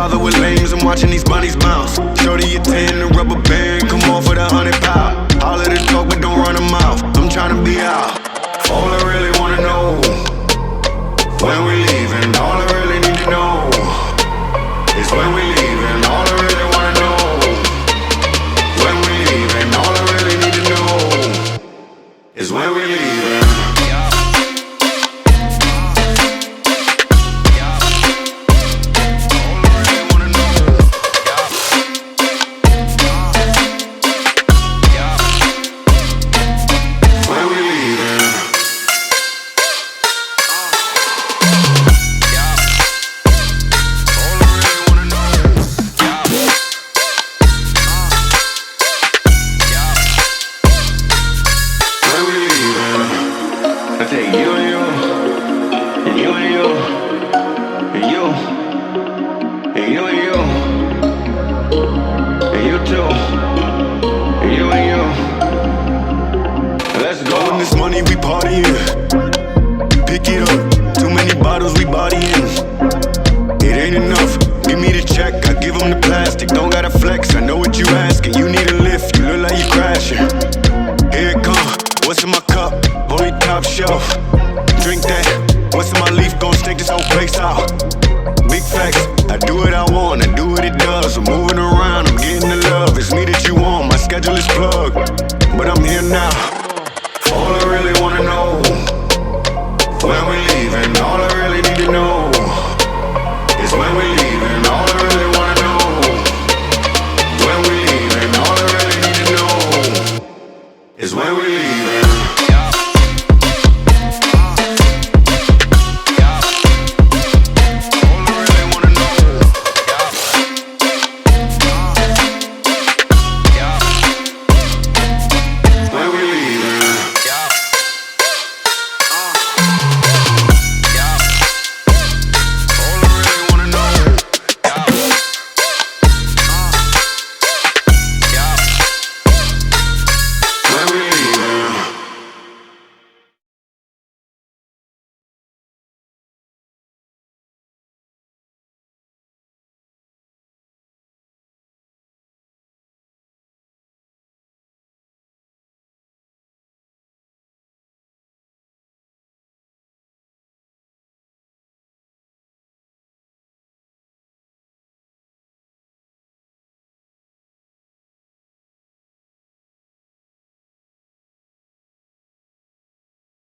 bother with lames, I'm watching these bunnies bounce. Shorty a 10, a rubber band, come off with 100 pounds. All of the talk, but don't run a mouth. I'm tryna be out. All I really wanna know, when we leaving. All I really need to know is when we leaving. All I really wanna know, when we leaving. All I really need to know is when we leaving. I take you and you, and you and you, and you, and you and you, and you too, and you and you. Let's go. When this money we partying, pick it up. Too many bottles we bodying. It ain't enough. Give me the check, I give them the plastic. Don't gotta flex, I know what you asking. You need a lift, you look like you crashing. Here it come. What's in my cup? Only top shelf. Drink that. What's in my leaf? Gon' stake this whole place out. Big facts.